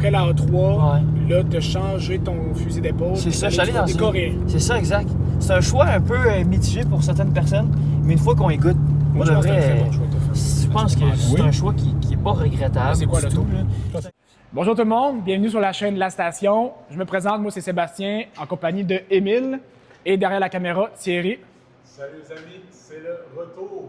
après la A3, Ouais. là, tu as changé ton fusil d'épaule. C'est ça, j'allais dans décorer. C'est ça, exact. C'est un choix un peu mitigé pour certaines personnes, mais une fois qu'on y goûte, Moi, je pense que c'est un très bon choix que tu as fait. je pense que c'est un choix qui est pas regrettable. C'est quoi du l'auto? tout, là. Bonjour tout le monde, bienvenue sur la chaîne La Station. Je me présente, moi c'est Sébastien, en compagnie de Émile et derrière la caméra, Thierry. Salut les amis, c'est le retour.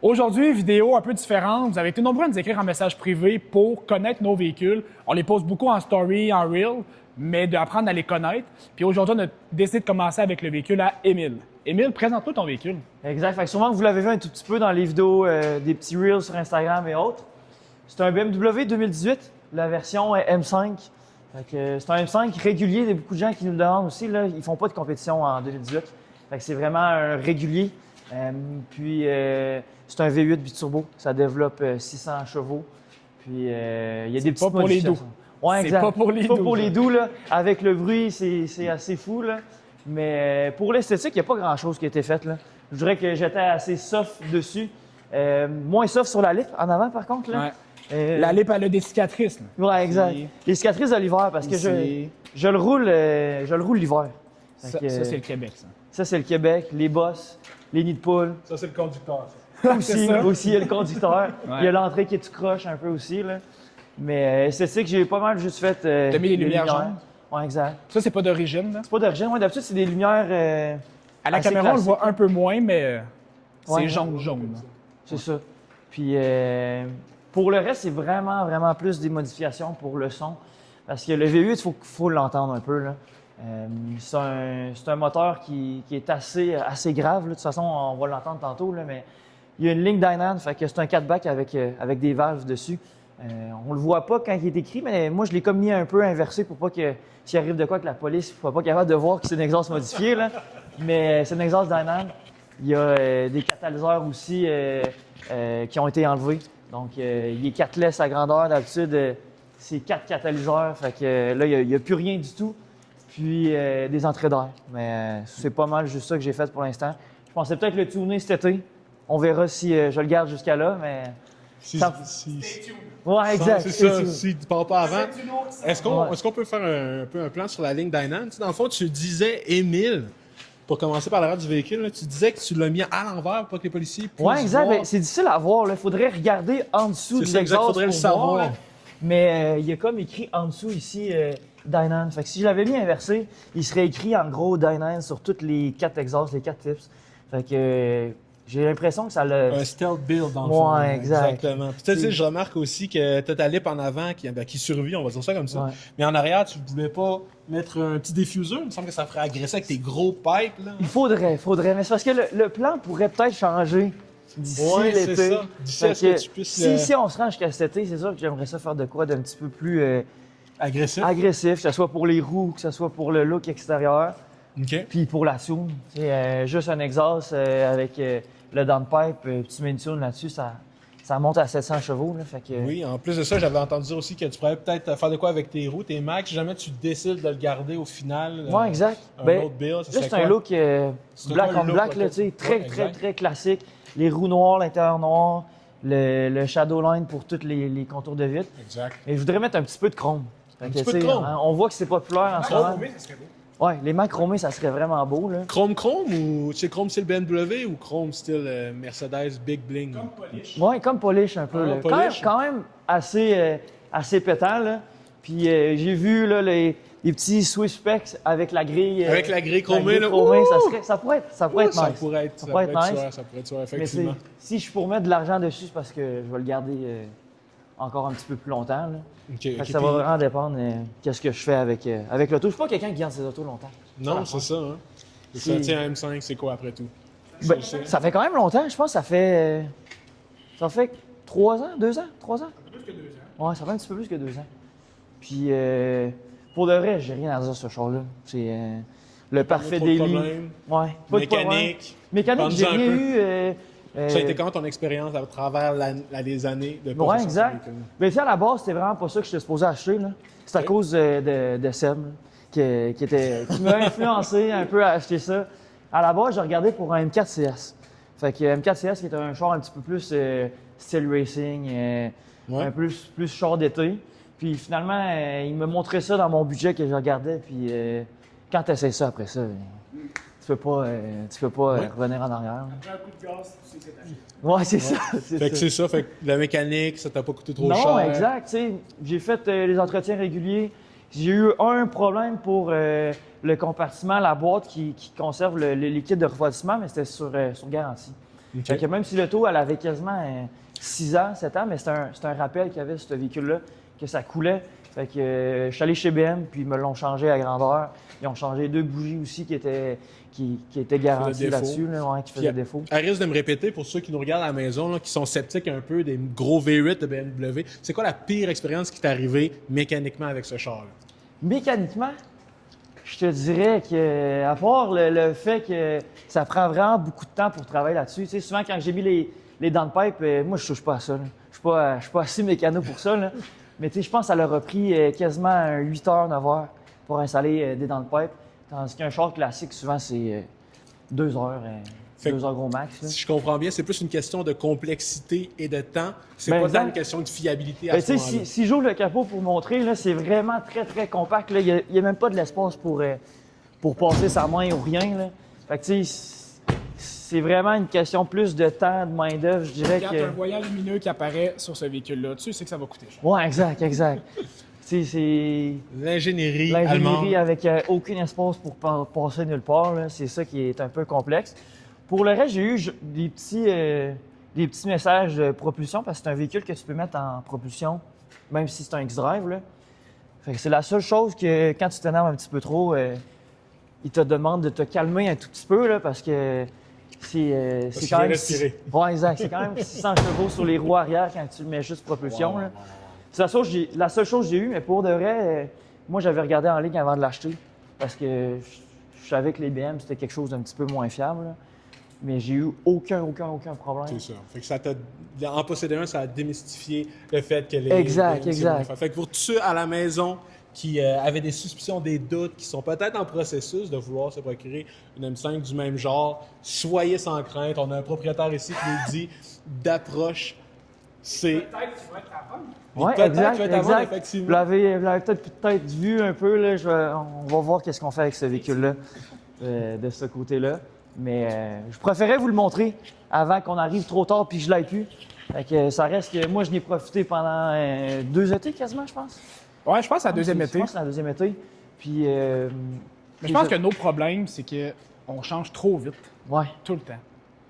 Aujourd'hui, vidéo un peu différente. Vous avez été nombreux à nous écrire en message privé pour connaître nos véhicules. On les pose beaucoup en story, en reel, mais d'apprendre à les connaître. Puis aujourd'hui, on a décidé de commencer avec le véhicule à Émile. Émile, présente-toi ton véhicule. Exact. Fait que sûrement que vous l'avez vu un tout petit peu dans les vidéos, des petits reels sur Instagram et autres. C'est un BMW 2018, la version M5. Fait que c'est un M5 régulier. Il y a beaucoup de gens qui nous le demandent aussi. Là, ils font pas de compétition en 2018. Fait que c'est vraiment un régulier. C'est un V8 biturbo. Ça développe 600 chevaux. Puis il y a des petites pas pour les modifications. Ouais, C'est exact. pas pour les Pas doux, pour les ça. doux, là. Avec le bruit, c'est assez fou, là. Mais pour l'esthétique, il n'y a pas grand-chose qui a été fait, là. Je dirais que j'étais assez soft dessus. Moins soft sur la lip, en avant, par contre, là. Ouais. La lip, elle a des cicatrices. Là. Ouais, exact. Ici. Les cicatrices de l'hiver, parce que Ici. je le roule l'hiver. Fait Ça, que, ça, c'est le Québec, ça. ça, c'est le Québec, les bosses, les nids de poules. Ça, c'est le conducteur. Aussi, ça. aussi, il y a le conducteur. Ouais. Il y a l'entrée qui est tout croche un peu aussi, là. Mais esthétique, j'ai pas mal juste fait. T'as mis les lumières jaunes? Ouais, exact. Ça, c'est pas d'origine. Là. C'est pas d'origine. Ouais, d'habitude, c'est des lumières. À la assez caméra, on le classiques. voit un peu moins, mais c'est Ouais. jaune. là. C'est ça. Puis pour le reste, c'est vraiment, vraiment plus des modifications pour le son. Parce que le V8, il faut l'entendre un peu, là. C'est un moteur qui est assez grave. Là. De toute façon, on va l'entendre tantôt, là, mais il y a une ligne Dynan, fait que c'est un 4-back avec des valves dessus. On le voit pas quand il est écrit, mais moi, je l'ai comme mis un peu inversé pour pas que s'il arrive de quoi que la police ne soit pas capable de voir que c'est une exhaust modifié. Là. Mais c'est une exhaust Dynan. Il y a des catalyseurs aussi qui ont été enlevés. Donc, il est 4 à grandeur. D'habitude, c'est 4 catalyseurs. Fait que là, il n'y a plus rien du tout. Puis des entrées d'air. Mais c'est pas mal juste ça que j'ai fait pour l'instant. Je pensais peut-être le tuner cet été. On verra si je le garde jusqu'à là, mais... Ouais, exact. C'est ça, si tu pars pas avant. Est-ce Ouais. qu'on peut faire un peu un plan sur la ligne Dynan? Tu sais, dans le fond, tu disais, Émile, pour commencer par l'arrière du véhicule, là, tu disais que tu l'as mis à l'envers pour pas que les policiers puissent Ouais, exact. voir. Ben, c'est difficile à voir. Il faudrait regarder en dessous C'est du ça, exact, exhaust faudrait le pour savoir. voir, là. Mais il y a comme écrit en dessous ici Dynan. Fait que si je l'avais mis inversé, il serait écrit en gros Dynan sur toutes les 4 exhausts, les 4 tips. Fait que j'ai l'impression que ça le... Un stealth build, dans le Ouais, fond. exact. Exactement. Puis tu sais, je remarque aussi que tu as ta lip en avant qui survit, on va dire ça comme ça. Ouais. Mais en arrière, tu voulais pas mettre un petit diffuseur. Il me semble que ça ferait agresser avec tes gros pipes. Là. Il faudrait. Mais c'est parce que le plan pourrait peut-être changer d'ici Ouais, c'est l'été. ça. D'ici Fait à ce que que tu puisses si on se rend jusqu'à cet été, c'est sûr que j'aimerais ça faire de quoi d'un petit peu plus agressif. agressif, que ce soit pour les roues, que ce soit pour le look extérieur. OK. Puis pour la tune, tu sais, juste un exhaust avec le downpipe, tu mets une tune là-dessus, ça monte à 700 chevaux. Là, fait que, Oui, en plus de ça, j'avais entendu dire aussi que tu pourrais peut-être faire de quoi avec tes roues, tes Macs, si jamais tu décides de le garder au final. Ouais, exact. Un Ben, autre build, ça là, serait c'est un quoi? look C'est black quoi on le black, look, là, là, tu sais, ouais, très, exact. très classique. Les roues noires, l'intérieur noir, le shadow line pour tous les contours de vitre. Exact. Et je voudrais mettre un petit peu de chrome. Fait que, petit peu de tu sais, chrome? hein, on voit que c'est populaire en ce moment. ça serait beau. Ouais, les mains chromées, ça serait vraiment beau. Là. Chrome ou tu sais, Chrome style BMW ou Chrome style Mercedes Big Bling? Ouais, comme polish un peu. Ah, là. polish. Quand même assez pétant. Là. Puis j'ai vu là, les petits Swiss Specs avec la grille. Avec la grille chromée, là. chromée, Ouh! ça pourrait être Ça nice. pourrait être, Ça pourrait être nice. sûr, ça pourrait être sûr, Mais effectivement. si je pourrais mettre de l'argent dessus, c'est parce que je vais le garder encore un petit peu plus longtemps. Là. OK, Fait que OK, ça va puis- vraiment dépendre qu'est-ce que je fais avec l'auto. Je suis pas quelqu'un qui garde ses autos longtemps. Non, c'est ça, hein. C'est ça. C'est- Tu sais, un M5, c'est quoi après tout? Ben, C'est- ça fait quand même longtemps, je pense que ça fait 3 ans, 2 ans, 3 ans? Plus que 2 ans. Ouais, ça fait un petit peu plus que 2 ans. Puis pour de vrai, j'ai rien à dire sur ce char-là. C'est le parfait trop de daily. problèmes. Ouais, pas de problème. Mécanique. Mécanique, j'ai Parle-nous un rien peu. eu. Ça a été comment ton expérience à travers les années de Ouais, possession exact. de véhicule? Mais tu sais, à la base, c'était vraiment pas ça que j'étais supposé acheter. Là. C'est à Ok. cause de Seb, là, qui m'a influencé un peu à acheter ça. À la base, j'ai regardé pour un M4 CS. Fait que M4 CS, qui est un char un petit peu plus style racing, Ouais. un plus char d'été. Puis Puis finalement, il me montrait ça dans mon budget que je regardais. Puis quand tu essaies ça après ça, tu peux pas revenir en arrière. Après un coup de gaz, tu sais que c'est acheté. Ouais, c'est ça. Fait que c'est ça, fait que la mécanique, ça t'a pas coûté trop non, cher. exact. Tu sais, j'ai fait les entretiens réguliers. J'ai eu un problème pour le compartiment, la boîte qui conserve le liquide de refroidissement, mais c'était sur garantie. Ok. Fait que même si l'auto, elle avait quasiment 6 ans, 7 ans, mais c'était un rappel qu'il y avait sur ce véhicule-là, que ça coulait. Fait que je suis allé chez BM, puis ils me l'ont changé à grandeur. Ils ont changé 2 bougies aussi qui étaient garanties là-dessus, là, ouais, qui faisaient Puis, défaut. à risque de me répéter, pour ceux qui nous regardent à la maison, là, qui sont sceptiques un peu des gros V8 de BMW, c'est quoi la pire expérience qui t'est arrivée mécaniquement avec ce char-là? Mécaniquement, je te dirais que, à part le fait que ça prend vraiment beaucoup de temps pour travailler là-dessus, tu sais, souvent quand j'ai mis les dents de pipe, moi je touche pas à ça. Là. Je suis pas assez mécano pour ça. Là. Mais tu sais, je pense que ça leur a pris quasiment 8 heures, 9 heures pour installer des dents de pipe. Tandis qu'un char classique, souvent, c'est 2 heures, 2 heures gros max. Là. Si je comprends bien, c'est plus une question de complexité et de temps. C'est Ben, pas tant exact. une question de fiabilité à Ben, ce tu sais, moment-là. si j'ouvre le capot pour montrer, là, c'est vraiment très, très compact. Là. Il n'y a même pas de l'espace pour passer sa main ou rien. Là. Fait que, tu sais, c'est vraiment une question plus de temps, de main-d'œuvre, je dirais Quand tu as un que. voyant lumineux qui apparaît sur ce véhicule-là, tu sais que ça va coûter cher. Ouais, exact. Tu sais, c'est. L'ingénierie allemande. L'ingénierie avec aucun espace pour passer nulle part, là, c'est ça qui est un peu complexe. Pour le reste, j'ai eu des petits messages de propulsion parce que c'est un véhicule que tu peux mettre en propulsion, même si c'est un X-Drive. Là. Fait que c'est la seule chose que quand tu t'énerves un petit peu trop, il te demande de te calmer un tout petit peu là, parce que c'est qu'il quand est même. respiré. Ouais, exact. C'est quand même 600 chevaux sur les roues arrière quand tu le mets juste propulsion. Là. C'est la seule chose que j'ai eue, mais pour de vrai, moi j'avais regardé en ligne avant de l'acheter parce que je savais que les BM c'était quelque chose d'un petit peu moins fiable. Là. Mais j'ai eu aucun problème. C'est ça. Fait que ça t'a, en posséder un, ça a démystifié le fait que les. Exact, les- exact. Fait que pour tous ceux à la maison qui avaient des suspicions, des doutes, qui sont peut-être en processus de vouloir se procurer une M5 du même genre, soyez sans crainte. On a un propriétaire ici qui nous dit d'approche. C'est. Peut-être qu'il va être à vendre. Ouais, Peut-être exact, qu'il va être à vendre, exact. effectivement. Vous l'avez peut-être vu un peu, là, on va voir qu'est-ce qu'on fait avec ce véhicule-là, de ce côté-là. Mais je préférais vous le montrer avant qu'on arrive trop tard puis que je l'aille plus. Fait que ça reste que moi, je n'ai profité pendant 2 étés quasiment, je pense. Ouais, je pense que c'est la deuxième Je été. pense que c'est la deuxième été. Puis. Mais je pense que nos problèmes, c'est qu'on change trop vite, Ouais, tout le temps.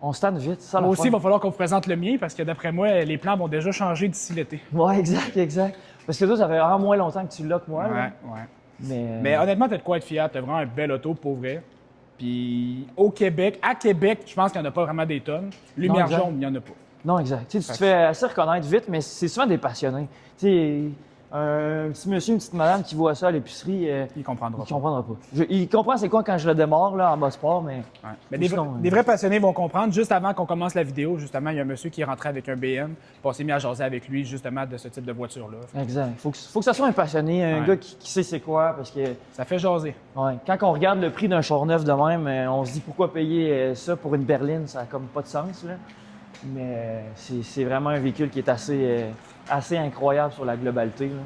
on se tanne vite, ça Moi la aussi, il va falloir qu'on vous présente le mien parce que d'après moi, les plans vont déjà changer d'ici l'été. Ouais, exact. Parce que toi, ça fait vraiment moins longtemps que tu l'as que moi. là. Ouais. Mais, Mais honnêtement, t'as de quoi être fier. T'as vraiment un bel auto, pour vrai. Puis à Québec, je pense qu'il n'y en a pas vraiment des tonnes. Lumière exact. jaune, il n'y en a pas. Non, exact. Tu te fais assez reconnaître vite, mais c'est souvent des passionnés. Tu sais, un petit monsieur, une petite madame qui voit ça à l'épicerie, Il comprendra il pas. comprendra pas. Il comprend c'est quoi quand je le démarre là, en mode sport, mais. Ouais. Mais des Sinon, vrais passionnés vont comprendre. Juste avant qu'on commence la vidéo, justement, il y a un monsieur qui est rentré avec un BM. Puis on s'est mis à jaser avec lui, justement, de ce type de voiture-là. Exact. Faut que ça soit un passionné, un Ouais. gars qui sait c'est quoi, parce que Ça fait jaser. ouais, quand on regarde le prix d'un char neuf de même, on se dit pourquoi payer ça pour une berline, ça a comme pas de sens. Là. Mais c'est vraiment un véhicule qui est assez incroyable sur la globalité. Là.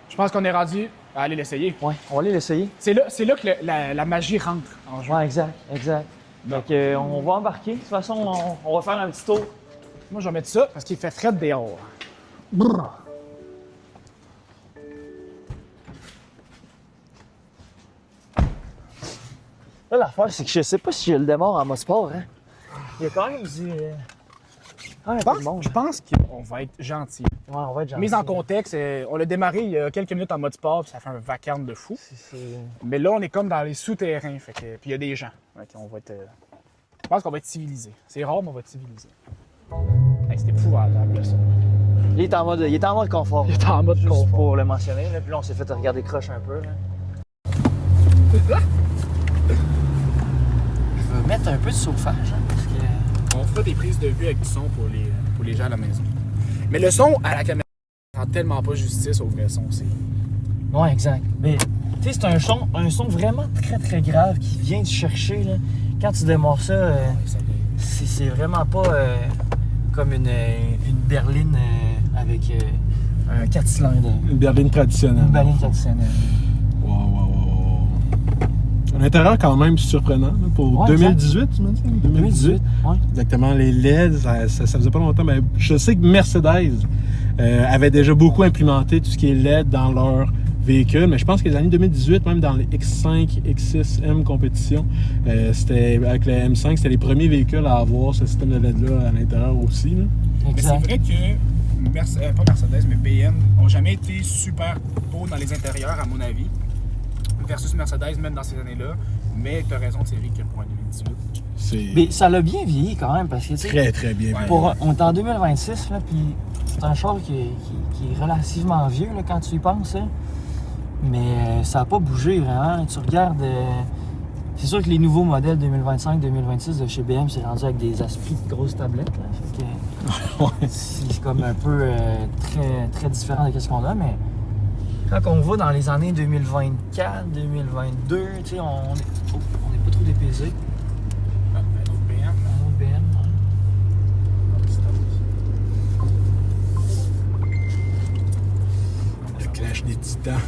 Je pense qu'on est rendu à aller l'essayer. Ouais, on va aller l'essayer. C'est là que la magie rentre en jeu. Ouais, exact. Donc, on va embarquer. De toute façon, on va faire un petit tour. Moi, je vais mettre ça parce qu'il fait frais dehors. Brrr. Là, l'affaire, c'est que je sais pas si je le démarre en mode sport. Hein. Il y a quand même un peu de monde. Je pense qu'on va être gentil. Ouais, on va être gentil. Mise en contexte, on l'a démarré il y a quelques minutes en mode sport, puis ça fait un vacarme de fou. C'est- Mais là, on est comme dans les souterrains, puis il y a des gens. Fait qu'on va être, je pense qu'on va être civilisé. C'est rare, mais on va être civilisé. Hey, c'est épouvantable, ça. Il est en mode confort. Il est en mode Juste confort. pour le mentionner. Là. Puis là, on s'est fait regarder croche un peu. Là. Je vais mettre un peu de chauffage. Hein, parce que... On fera des prises de vue avec du son pour les gens à la maison. Mais le son à la caméra rend tellement pas justice au vrai son. Ouais, exact. Mais tu sais, c'est un son vraiment très très grave qui vient te chercher. Là. Quand tu démarres ça, c'est vraiment pas comme une berline avec un 4 cylindres. Une berline traditionnelle. Une berline traditionnelle. Wow. À l'intérieur, quand même, surprenant. Là, pour Ouais, 2018, tu m'as dit? 2018, ouais. Exactement. Les LED, ça faisait pas longtemps. Mais je sais que Mercedes avait déjà beaucoup implémenté tout ce qui est LED dans leur véhicule. Mais je pense que les années 2018, même dans les X5, X6M compétition, c'était avec le M5, c'était les premiers véhicules à avoir ce système de LED-là à l'intérieur aussi. Là. Mais c'est vrai que pas Mercedes, mais BM n'ont jamais été super beaux dans les intérieurs, à mon avis, versus Mercedes, même dans ces années-là. Mais tu as raison, Thierry, que pour un 2018. Mais ça l'a bien vieilli quand même, parce que, tu sais, Très, très bien. on est en 2026, là, puis c'est un char qui est relativement vieux, là, quand tu y penses, là. Mais ça n'a pas bougé vraiment. Tu regardes, c'est sûr que les nouveaux modèles 2025-2026 de chez BM, c'est rendu avec des aspects de grosses tablettes, là. Fait que, c'est comme un peu très, très différent de ce qu'on a, mais quand on va dans les années 2024, 2022, tu sais, on n'est pas trop dépaysé. Ah, un autre BM. Un autre BM, Le clash des titans. ouais.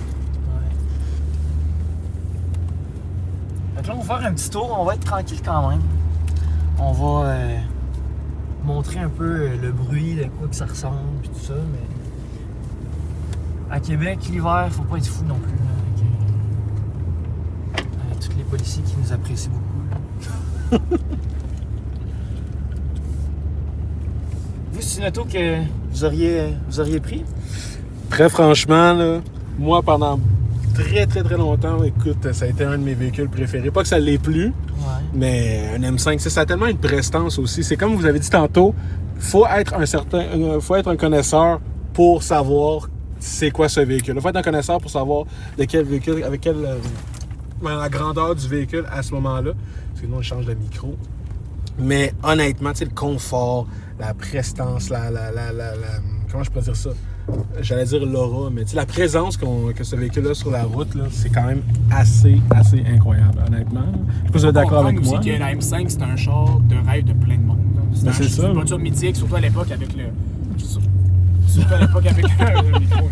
Fait que là, on va faire un petit tour, on va être tranquille quand même. On va montrer un peu le bruit, de quoi que ça ressemble, puis tout ça, mais... À Québec, l'hiver, faut pas être fou non plus, là, avec tous les policiers qui nous apprécient beaucoup. Vous, c'est une auto que vous auriez pris? Très franchement, là, moi, pendant très, très, très longtemps, écoute, ça a été un de mes véhicules préférés. Pas que ça l'est plus, Ouais. mais un M5, ça a tellement une prestance aussi. C'est comme vous avez dit tantôt, faut être un connaisseur pour savoir c'est quoi ce véhicule. Il faut être un connaisseur pour savoir de quel véhicule, avec quelle la grandeur du véhicule à ce moment-là. Parce que nous, on change de micro. Mais honnêtement, tu sais, le confort, la prestance, comment je peux dire ça? J'allais dire l'aura, mais tu sais, la présence que ce véhicule a sur la route, là, c'est quand même assez incroyable, honnêtement. Je sais pas si vous êtes d'accord avec moi. Aussi que la M5, c'est un char de rêve de plein de monde. Ben, c'est ça. une voiture mythique, surtout à l'époque avec le... Surtout à l'époque avec le micro.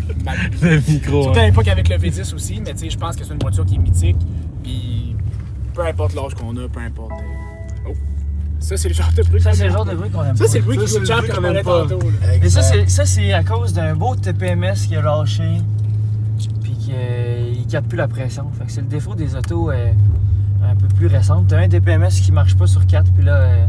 Le micro, Surtout à l'époque avec le V10 aussi, mais tu sais, je pense que c'est une voiture qui est mythique. Puis peu importe l'âge qu'on a, peu importe. Oh! Ça, c'est le genre de bruit. Ça, c'est le genre de bruit qu'on aime pas. Ça, c'est le bruit qui c'est nous le chante bruit que je qu'on parlais aime pas. tantôt. Là. Et ça, c'est à cause d'un beau TPMS qui a lâché, puis qu'il ne capte plus la pression. Fait que c'est le défaut des autos un peu plus récentes. T'as un TPMS qui marche pas sur 4, puis là,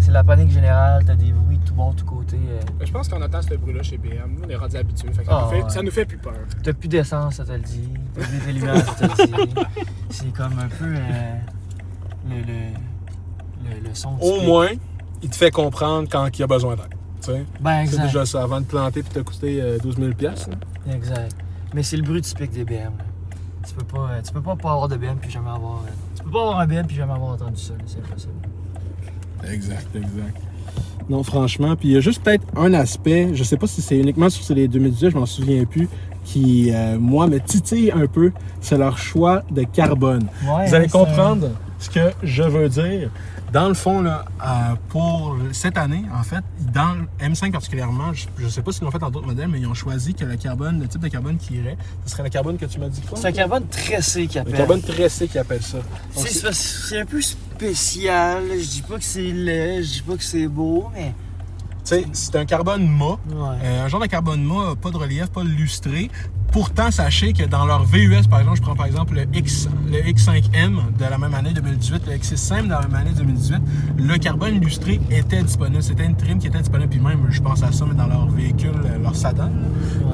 c'est la panique générale, t'as des bruits de tout bon, de tout côté. Je pense qu'on entend ce bruit-là chez BM. Nous, on est rendus habitués. Fait que ça nous fait plus peur. T'as plus d'essence, ça te le dit. T'as oublié tes lumières, ça te le dit. C'est comme un peu le son Au typique. moins, il te fait comprendre quand il y a besoin d'aide. Tu sais? Ben, C'est exact. déjà ça, avant de planter puis t'as coûté 12 000 $. Exact. Mais c'est le bruit typique des BM. Là. Tu peux pas avoir de BM puis jamais avoir... tu peux pas avoir un BM puis jamais avoir entendu ça. Là. C'est impossible. Exact. Non, franchement. Puis il y a juste peut-être un aspect, je sais pas si c'est uniquement sur les 2018, je m'en souviens plus, qui, moi, me titille un peu, c'est leur choix de carbone. Ouais, Vous allez c'est comprendre ce que je veux dire. Dans le fond, là, pour cette année, en fait, dans le M5 particulièrement, je ne sais pas s'ils l'ont fait dans d'autres modèles, mais ils ont choisi que le type de carbone qui irait, ce serait le carbone que tu m'as dit quoi? C'est un carbone tressé qui Le appelle. carbone tressé qui appelle ça. Donc, C'est un peu spécial. Je dis pas que c'est laid, je dis pas que c'est beau, mais... tu sais, c'est un carbone mat. Ouais. Un genre de carbone mat, pas de relief, pas lustré. Pourtant, sachez que dans leur VUS, par exemple, je prends par exemple le X5M de la même année 2018, le X6M de la même année 2018, le carbone illustré était disponible. C'était une trim qui était disponible. Puis même, je pense à ça, mais dans leur véhicule, leur Sadan.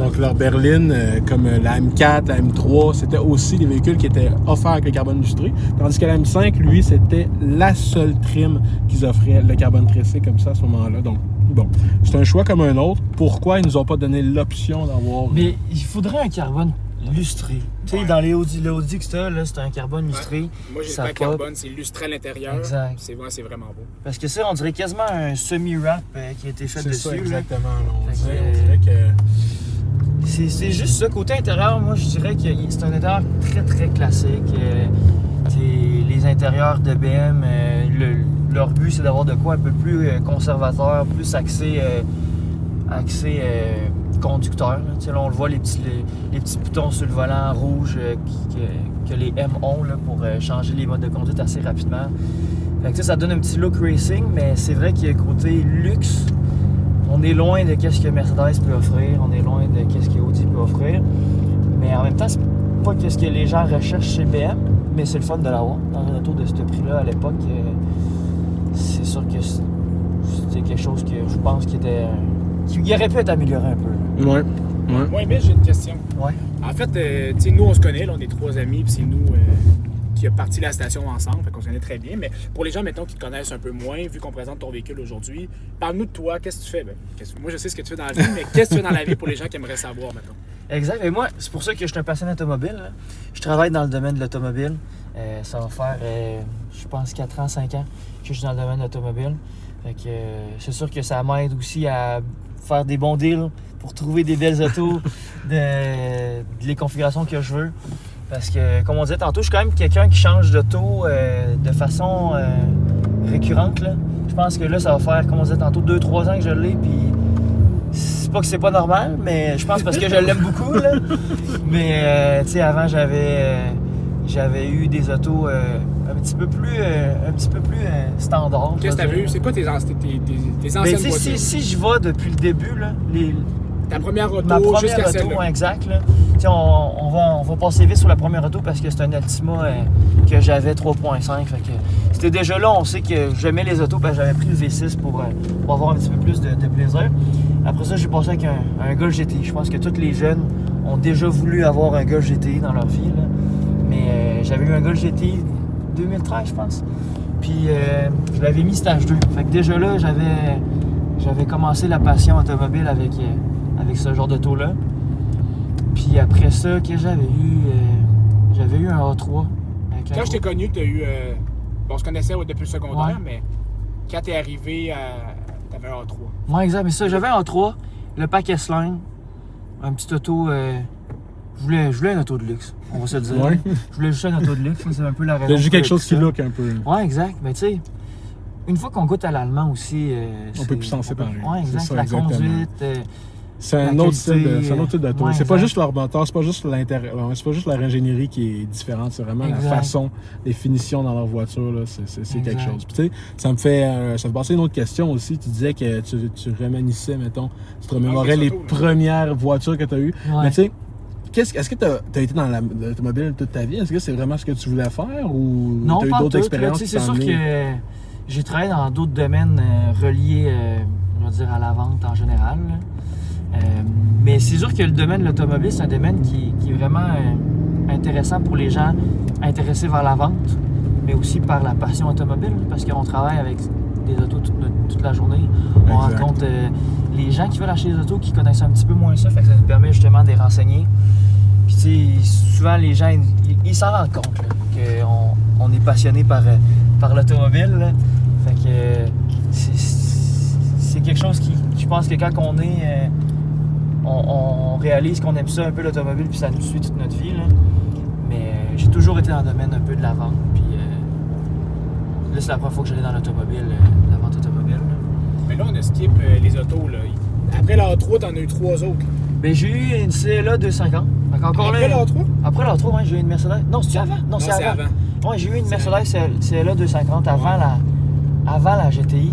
Donc leur berline, comme la M4, la M3, c'était aussi des véhicules qui étaient offerts avec le carbone illustré. Tandis que la M5, lui, c'était la seule trim qu'ils offraient, le carbone tressé comme ça à ce moment-là. Donc, bon, c'est un choix comme un autre. Pourquoi ils nous ont pas donné l'option d'avoir... Mais il faudrait un carbone lustré. Tu sais, dans les Audi que t'as, là, c'est un carbone lustré. Moi, j'ai Ça pas pop. carbone, c'est lustré à l'intérieur. Exact. C'est vraiment beau. Parce que ça, on dirait quasiment un semi-wrap qui a été fait C'est dessus. ça, là. exactement. Là. On Fait dirait, que- on dirait que... C'est juste ça. Côté intérieur, moi, je dirais que c'est un intérieur très, très classique. Les intérieurs de BM, leur but, c'est d'avoir de quoi un peu plus conservateur, plus axé conducteur. Là. Tu sais, là, on le voit, les petits boutons sur le volant rouge que les M ont là, pour changer les modes de conduite assez rapidement. Fait que, ça donne un petit look racing, mais c'est vrai qu'il y a côté luxe. On est loin de ce que Mercedes peut offrir, on est loin de ce que Audi peut offrir. Mais en même temps, c'est pas ce que les gens recherchent chez BM, mais c'est le fun de l'avoir. Dans un auto de ce prix-là, à l'époque, c'est sûr que c'était quelque chose que je pense qui aurait pu être amélioré un peu. Ouais. Ouais, mais j'ai une question. Ouais. En fait, tu sais, nous, on se connaît, là, on est 3 amis, puis c'est nous qui a parti la station ensemble, fait qu'on se connaît très bien. Mais pour les gens, mettons, qui te connaissent un peu moins, vu qu'on présente ton véhicule aujourd'hui, parle-nous de toi, qu'est-ce que tu fais? Moi, je sais ce que tu fais dans la vie, mais qu'est-ce que tu fais dans la vie pour les gens qui aimeraient savoir, mettons? Exact. Et moi, c'est pour ça que je suis un passionné automobile. Là. Je travaille dans le domaine de l'automobile. Ça va faire, je pense, 4 ans, 5 ans que je suis dans le domaine de l'automobile. Fait que c'est sûr que ça m'aide aussi à faire des bons deals pour trouver des belles autos de les configurations que je veux. Parce que, comme on disait tantôt, je suis quand même quelqu'un qui change d'auto de façon récurrente. Là. Je pense que là, ça va faire, comme on disait tantôt, 2-3 ans que je l'ai. Puis c'est pas que c'est pas normal, mais je pense parce que je l'aime beaucoup. Là. Mais, tu sais, avant, j'avais eu des autos un petit peu plus standards. Qu'est-ce que tu as vu? C'est quoi tes anciennes voitures? Si je vais depuis le début, là, ta première auto ma première jusqu'à auto, celle-là. exact. Là. On va passer vite sur la première auto parce que c'est un Altima que j'avais 3.5. Fait que c'était déjà là, on sait que j'aimais les autos parce que j'avais pris le V6 pour avoir un petit peu plus de plaisir. Après ça, j'ai passé avec un Golf GTI. Je pense que tous les jeunes ont déjà voulu avoir un Golf GTI dans leur vie. Là. Mais j'avais eu un Golf GTI 2013, je pense. Puis je l'avais mis stage 2. Fait que déjà là, j'avais commencé la passion automobile avec ce genre d'auto-là. Puis après ça, que j'avais eu un A3. Quand je t'ai connu, tu as eu. On se connaissait depuis le secondaire, Ouais. mais quand t'es arrivé, t'avais un A3. Ouais, exact. Mais ça, j'avais un A3, le pack S-Line, un petit auto. Je voulais un auto de luxe, on va se le dire. Ouais. Je voulais juste un auto de luxe, c'est un peu la raison. T'as juste quelque pour chose qui ça. look un peu. Ouais, exact. Mais tu sais, une fois qu'on goûte à l'allemand aussi. On peut plus s'en séparer. Ouais, exact. C'est ça, la exactement. conduite. C'est La un autre qualité, style d'auto. ouais, C'est pas exact. juste leur moteur, c'est pas juste l'intérieur, c'est pas juste leur ingénierie qui est différente, c'est vraiment Exact. la façon, les finitions dans leur voiture, là, c'est quelque Exact. chose. Puis tu sais, ça me fait passer une autre question aussi. Tu disais que tu rémanissais, mettons, tu te remémorais des les autos, là. premières voitures que tu as eues. Ouais. Mais tu sais, est-ce que tu as été dans l'automobile toute ta vie? Est-ce que c'est vraiment ce que tu voulais faire ou Non, tu as eu pas d'autres tout, là. expériences? Tu sais, qui c'est t'ont sûr amené? que j'ai travaillé dans d'autres domaines reliés, on va dire, à la vente en général. Là. Mais c'est sûr que le domaine de l'automobile, c'est un domaine qui est vraiment intéressant pour les gens intéressés vers la vente, mais aussi par la passion automobile, parce qu'on travaille avec des autos toute la journée. On Exact. rencontre les gens qui veulent acheter des autos qui connaissent un petit peu moins ça, fait que ça nous permet justement de les renseigner. Puis tu sais, souvent les gens, ils s'en rendent compte qu'on est passionné par l'automobile. Là. Fait que c'est quelque chose qui, je pense que quand on est... on réalise qu'on aime ça un peu l'automobile puis ça nous suit toute notre vie. Là. Mais j'ai toujours été dans le domaine un peu de la vente. Puis là, c'est la première fois que j'allais dans l'automobile, la vente automobile. Là. Mais là, on a skip les autos. Là. Après la A3, t'en as eu 3 autres. Ben, j'ai eu une CLA 250. Fait encore Après là, la A3? Après la 3, ouais, j'ai eu une Mercedes. Non, c'est avant? Non, c'est avant. Ouais, j'ai eu une Mercedes CLA 250 avant la GTI.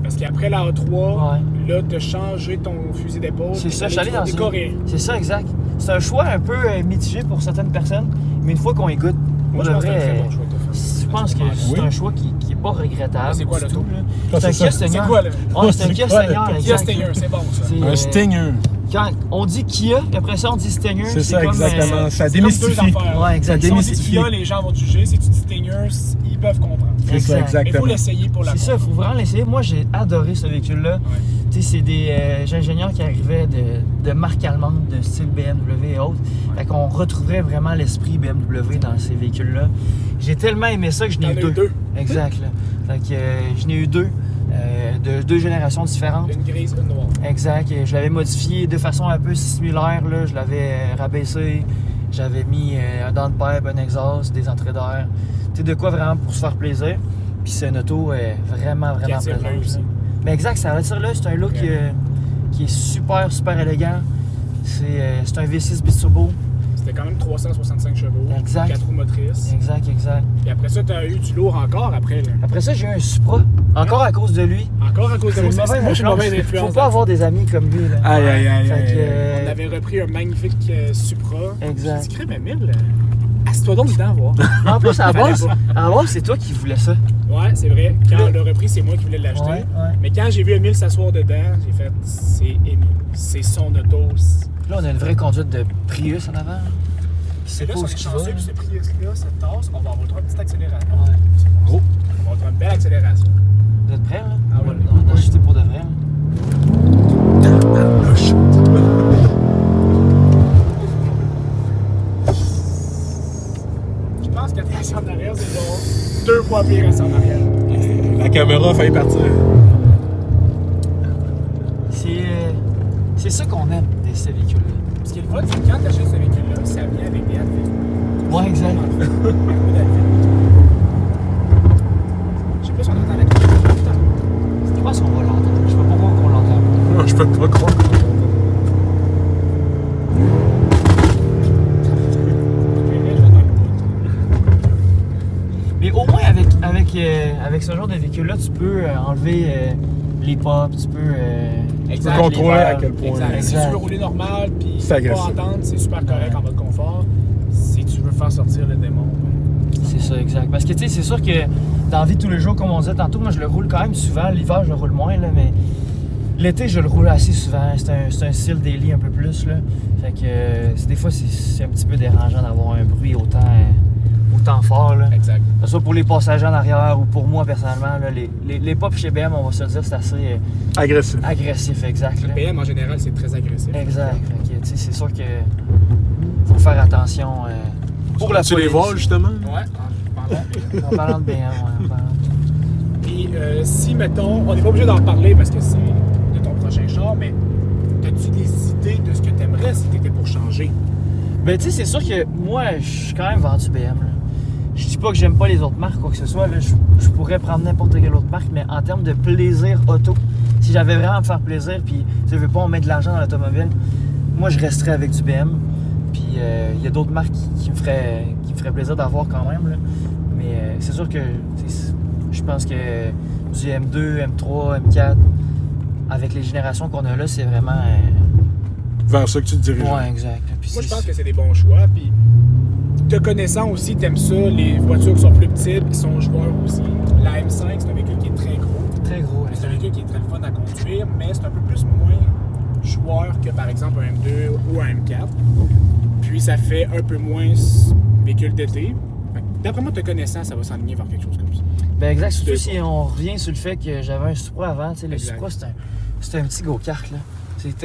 Parce qu'après la A3, Ouais. là, t'as changé ton fusil d'épaule. C'est ça, t'es je suis allé dans des une... Coréens. C'est ça, exact. C'est un choix un peu mitigé pour certaines personnes, mais une fois qu'on y goûte, Moi, je de pense que c'est un vrai, très bon choix que t'as fait. je pense que c'est Oui. un choix qui est pas regrettable. C'est quoi du l'auto? tout, là. Ah, C'est un c'est Kia ça. Stinger. C'est quoi, là? Ouais, c'est un C'est Kia quoi, Stinger, le Kia exact. Stinger, c'est bon, ça. C'est, Un Stinger. Quand on dit Kia, après ça on dit Stinger. C'est ça, comme, exactement. Ça C'est comme deux démystifie. affaires. Ouais, exact. Si on dit démystifie. Kia, les gens vont te juger. Si tu dis Stinger, ils peuvent comprendre. C'est ça, Exact. Mais il faut exactement. l'essayer pour la C'est ça, il faut vraiment l'essayer. Moi, j'ai adoré ce véhicule-là. Ouais. Tu sais, c'est des ingénieurs qui arrivaient de marques allemandes, de style BMW et autres. Fait qu'on retrouverait vraiment l'esprit BMW dans ces véhicules-là. J'ai tellement aimé ça que je n'ai T'en eu as eu deux. deux. Exact. Là. Fait que je n'ai eu deux, de deux générations différentes. Une grise, une noire. Exact. Et je l'avais modifié de façon un peu similaire. Là. Je l'avais rabaissé. J'avais mis un downpipe, un exhaust, des entrées d'air. Tu sais, de quoi vraiment pour se faire plaisir. Puis c'est une auto vraiment Qui attire plaisante. l'œil aussi. Mais exact, ça attire là. C'est un look qui est super, super élégant. C'est un V6 biturbo. C'était quand même 365 chevaux. Exact. 4 roues motrices. Exact. Et après ça, tu as eu du lourd encore après. Là. Après ça, j'ai eu un Supra. Encore à cause de lui. Encore à cause de C'est moi. une mauvaise Moi, je suis une mauvaise influence. influence. Faut pas avoir des amis comme lui. Là. Aïe. Fait que, On avait repris un magnifique Supra. Exact. J'ai dit, crème, Emile, assieds-toi donc dedans, voir. En plus, à la base, Fallait c'est toi qui voulais ça. Ouais, c'est vrai. Quand on l'a repris, c'est moi qui voulais l'acheter. Ouais. Mais quand j'ai vu Emile s'asseoir dedans, j'ai fait, c'est Emile. C'est son auto. Là, on a une vraie conduite de Prius en avant. C'est C'est là, pas si où on ce est qu'il va. chanceux, puis ce Prius-là, cette tasse, on va avoir une petite accélération. Ouais. On va avoir une belle accélération. Vous êtes prêts, là? Ah ouais. On a acheté pour de vrai. Là. Je pense que la assis en arrière, c'est genre 2 fois pire assis en arrière. La caméra a failli partir. C'est ça qu'on aime, ces véhicules-là. Ce qui est le fun, c'est que quand tu achètes ce véhicule-là, ça vient avec des adverts. Ouais, exact. Je sais pas si on entend la clé. Je pense qu'on va l'entendre. Je sais pas pourquoi on l'entend. Non, je peux pas croire. Mais au moins, avec ce genre de véhicule-là, tu peux enlever les pops, tu peux... Exact. Tu peux contrôler les à valves. quel point. Exact. Si tu veux rouler normal puis C'est pas agressif. entendre, c'est super correct en mode confort. Si tu veux faire sortir le démon. C'est ça, exact. Parce que, tu sais, c'est sûr que dans la vie de tous les jours, comme on disait tantôt, moi, je le roule quand même souvent. L'hiver, je le roule moins, là, mais l'été, je le roule assez souvent. C'est un style daily un peu plus, là. Fait que, des fois, c'est un petit peu dérangeant d'avoir un bruit autant fort, là. Exact. Que ce soit pour les passagers en arrière ou pour moi, personnellement, là, les pops chez BM, on va se le dire, c'est assez Agressif. agressif, exact, Le là. BM en général, c'est très agressif. Exact. Fait que, tu sais, c'est sûr que faut faire attention pour la Tu les police. vols, justement? Ouais, En parlant de BM, ouais, en parlant de... Puis si, mettons, on n'est pas obligé d'en parler parce que c'est de ton prochain char, mais as-tu des idées de ce que tu aimerais si tu étais pour changer? Ben, tu sais, c'est sûr que moi, je suis quand même vendu BM, là. Je dis pas que j'aime pas les autres marques, quoi que ce soit, là. Je pourrais prendre n'importe quelle autre marque, mais en termes de plaisir auto, si j'avais vraiment à me faire plaisir, puis je veux pas on met de l'argent dans l'automobile, moi, je resterais avec du BM. Puis il y a d'autres marques qui me feraient plaisir d'avoir quand même, là. Mais c'est sûr que je pense que du M2, M3, M4, avec les générations qu'on a là, c'est vraiment... Vers ça que tu te diriges. Ouais, exact. Puis Moi, je pense que c'est des bons choix. Puis, te connaissant aussi, t'aimes ça, les voitures qui sont plus petites, qui sont joueurs aussi. La M5, c'est un véhicule qui est très gros. très gros. C'est un véhicule qui est très fun à conduire, mais c'est un peu plus moins joueur que par exemple un M2 ou un M4. Puis ça fait un peu moins véhicule d'été. Fait que, d'après moi, te connaissant, ça va s'enligner vers quelque chose comme ça. Ben exact, surtout C'est si on revient sur le fait que j'avais un Supra avant. Tu sais, le Exact. Supra, c'était un petit go-kart, là.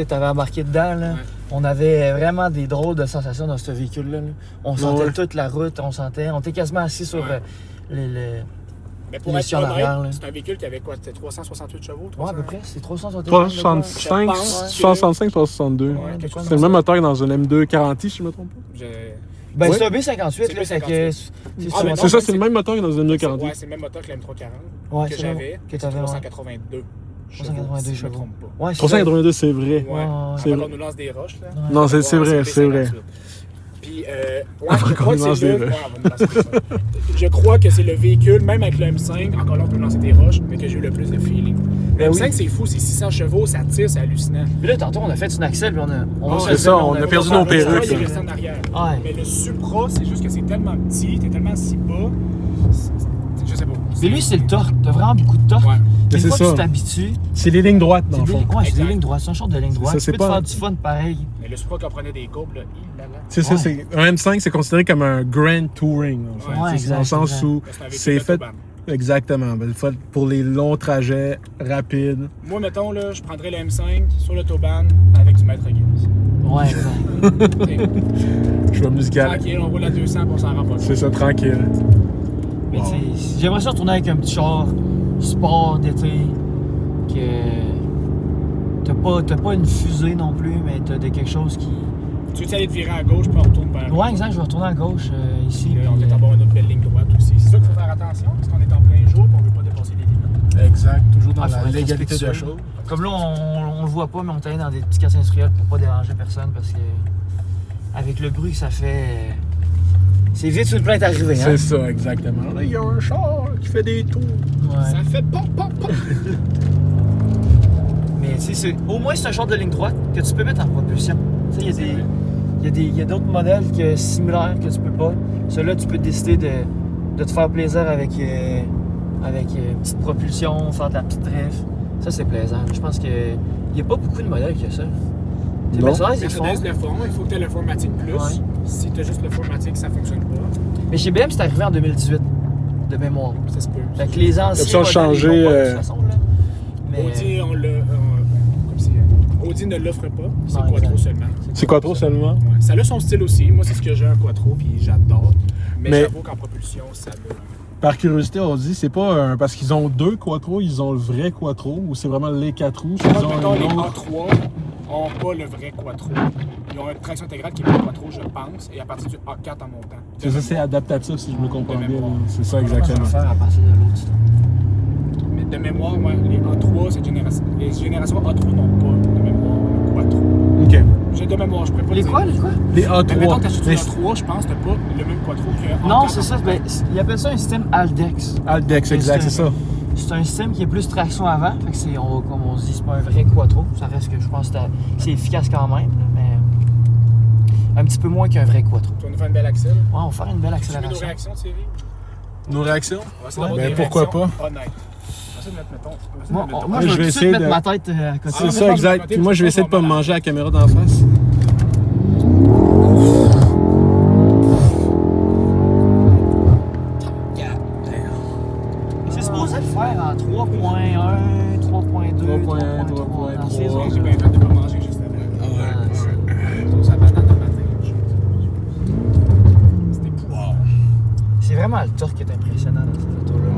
T'avais embarqué dedans, là. Ouais. On avait vraiment des drôles de sensations dans ce véhicule-là, là. On sentait Ouais. toute la route, on était quasiment assis sur Ouais. Mais pour Les être siens en arrière, là. honnête, c'est un véhicule qui avait quoi? C'était 368 chevaux? Ouais, à peu près, c'est 360. 365, Je pense que- 365, 362. Ouais, de quelque quoi chose C'est le comme même moteur que dans un M2 40i, si je me trompe pas. Je- Ben Ouais. c'est un B58, C'est là, fait B58. que... Ah, mais C'est ça, non, c'est le même moteur que dans un M2 40i. Ouais, c'est le même moteur que la M340 Ouais, que c'est le même- j'avais. que t'avais, ouais. 382. 382 si je me chevaux. trompe pas. Ouais, c'est 382, c'est vrai. Ouais. Ouais. C'est Avant vrai. qu'on nous lance des roches, là. Ouais. Non, c'est Ouais, vrai, c'est vrai. B58. Puis, ouais, Avant je qu'on crois nous que lance c'est des le... roches. Ouais, on va nous lancer des roches. Je crois que c'est le véhicule, même avec le M5, encore là, on peut lancer des roches, mais que j'ai eu le plus de feeling. Le Ben M5, oui. c'est fou, c'est 600 chevaux, ça tire, c'est hallucinant. Puis là, tantôt, on a fait une axelle, puis on va Ouais, se c'est le ça, dire, on a perdu pas nos fait- Le perruques, il est là. resté en arrière. Ouais. Mais le Supra, c'est juste que c'est tellement petit, t'es tellement si bas, je sais pas. Mais lui, c'est le torque. T'as vraiment beaucoup de torque. Ouais. Puis Mais Une c'est fois que ça. tu t'habitues, C'est les lignes droites, dans c'est le des, fond. ouais, c'est des Exact. lignes droites. C'est un short de ligne droite. ça, Tu c'est peux pas- te faire du fun pareil. Mais le Supra qui prenait des courbes, là, il l'a là. C'est ça, Ouais. c'est un M5, c'est considéré comme un Grand Touring. En fait. Ouais, C'est exact, dans le sens exact. où Mais c'est un véhicule c'est fait d'autobahn. exactement. Ben, fait pour les longs trajets rapides. Moi, mettons, là, je prendrais le M5 sur l'autobahn avec du maître Gibbs. Ouais, exact. Je vois musical. Tranquille, on roule à 200 pour s'en rendre pas. C'est ça, tranquille. Mais Wow. tu sais, j'aimerais ça retourner avec un petit char sport d'été que t'as pas une fusée non plus, mais t'as de quelque chose qui... Tu veux aller te virer à gauche, puis on retourne vers Ouais, exact, je vais retourner à gauche ici. Puis, on puis, peut avoir une autre belle ligne droite aussi. C'est ça qu'il faut faire attention, parce qu'on est en plein jour et on ne veut pas dépasser les limites. exact. Toujours dans Ah, faut la être légalité de la respectueux. chose. Comme là, on le voit pas, mais on est allé dans des petits quartiers industriels pour pas déranger personne parce que avec le bruit que ça fait, c'est vite une plainte arrivée. Hein? C'est ça, exactement. Là, il y a un char qui fait des tours. Ouais. Ça fait pop, pop, pop. Mais tu sais, au moins c'est un char de ligne droite que tu peux mettre en propulsion. Tu sais, il y a d'autres modèles similaires que tu peux pas. Celui-là, tu peux décider de te faire plaisir avec une petite propulsion, faire de la petite drift. Ça, c'est plaisant. Je pense qu'il n'y a pas beaucoup de modèles que ça. C'est Non. Mercedes, ils font. Mercedes le font, il faut que tu aies le Formatic Plus. Ouais. Si tu as juste le Formatic, ça fonctionne pas. Mais chez BM, c'est arrivé en 2018, de mémoire. Ça se peut. Fait que les anciens Ils ont modèles, changé, ils l'ont pas, de toute façon, là. Mais, Audi, on l'a. Comme si, Audi ne l'offre pas, c'est Ouais, Quattro exact. seulement. C'est quoi trop seulement? Ouais. Ça a son style aussi. Moi, c'est ce que j'ai un Quattro, puis j'adore. Mais j'avoue qu'en propulsion, ça l'a. Par curiosité, on dit, c'est pas parce qu'ils ont 2 Quattro, ils ont le vrai Quattro, ou c'est vraiment les 4 roues? Je Ils pense ont que mettons, un les autre- A3 n'ont pas le vrai Quattro. Ils ont une traction intégrale qui est pas Quattro, je pense, et à partir du A4 en montant. C'est ça, c'est adaptatif, si je me comprends De bien. mémoire. C'est ça, je vais exactement. faire à partir de l'autre. Mais de mémoire, ouais, les A3, les générations A3 n'ont pas de mémoire le Quattro. OK. J'ai de mémoire, je pourrais pas Les le quoi, dire. les quoi? Les Mais mettons A3. que t'achètes Mais une A3, je pense que t'as pas le même Quattro que Non, A4 c'est ça. en Ben, montant. ils appellent ça un système Aldex. Aldex, exact, c'est ça. C'est un système qui est plus traction avant. Fait que c'est, comme on se dit, c'est pas un vrai quattro. Ça reste que je pense que c'est efficace quand même, là, mais un petit peu moins qu'un vrai quattro. Tu vas nous faire une belle accel. Ouais, on va faire une belle Tu veux nos accélération. réactions, Thierry? Nos réactions? On va essayer d'avoir Ben, des pourquoi réactions pas? honnêtes. On va essayer de mettre, mettons, on va essayer Moi, de mettre- moi, je je vais vais tout de essayer suite mettre de- ma tête à côté. C'est mais ça, pas exact. de Puis moi, je vais essayer de pas me malade. manger la caméra d'en face. C'est supposé le faire en 3.1, 3.2, 3.3 dans ces Ouais, zones. j'ai bien fait de pas manger juste avant. Ouais, Ça banane de matin. C'était épouvantable. c'est vraiment le torque qui est impressionnant dans cette auto-là.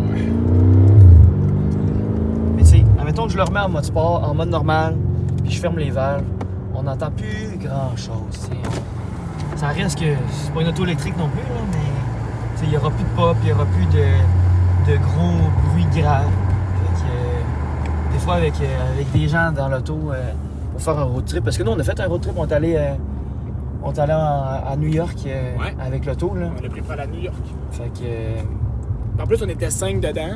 Mais tu sais, admettons que je le remets en mode sport, en mode normal, puis je ferme les valves, on n'entend plus grand-chose. Ça reste que c'est pas une auto électrique non plus, là, mais tu sais, il n'y aura plus de pop, il n'y aura plus de gros bruits graves. Fait que, des fois, avec des gens dans l'auto pour faire un road trip, parce que nous, on a fait un road trip, on est allé à New York Ouais. avec l'auto. Là. On l'a pris pour aller à New York. Fait que. En plus, on était 5 dedans.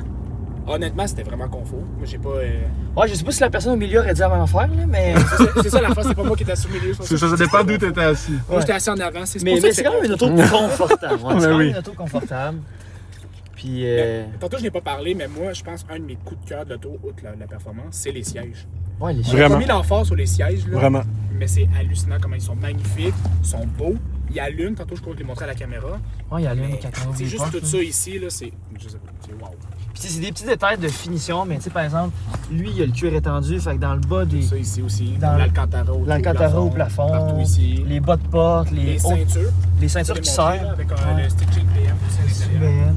Honnêtement, c'était vraiment confort. Moi, j'ai pas. Ouais, je sais pas si la personne au milieu aurait dit la même affaire, là, mais. C'est ça la face, c'est pas moi qui étais assis au milieu. C'est ça, ça dépend d'où tu étais assis. Moi, j'étais assis en avant. C'est Mais, pour ça que c'est quand même une auto confortable. Ouais, Mais c'est quand même oui. une auto confortable. Puis. Tantôt, je n'ai pas parlé, mais moi, je pense un de mes coups de cœur de l'auto, outre la performance, c'est les sièges. Ouais, les On a Vraiment. pas mis l'emphase sur les sièges, là, Vraiment. mais c'est hallucinant comment ils sont magnifiques, ils sont beaux. Ils allument, tantôt, je crois que je les montrer à la caméra. Ouais, il y a l'une Mais qui a quand c'est même juste tout ça ici, là, c'est. Je sais pas, c'est wow. Puis tu sais, c'est des petits détails de finition, mais tu sais, par exemple, lui, il a le cuir étendu, fait que dans le bas des. Ça ici aussi, Dans l'Alcantara au plafond, partout ici. les bas de porte, Les les ceintures. ceintures qui C'est démontré, là, serrent. avec Ouais. le stitching PM aussi à l'intérieur.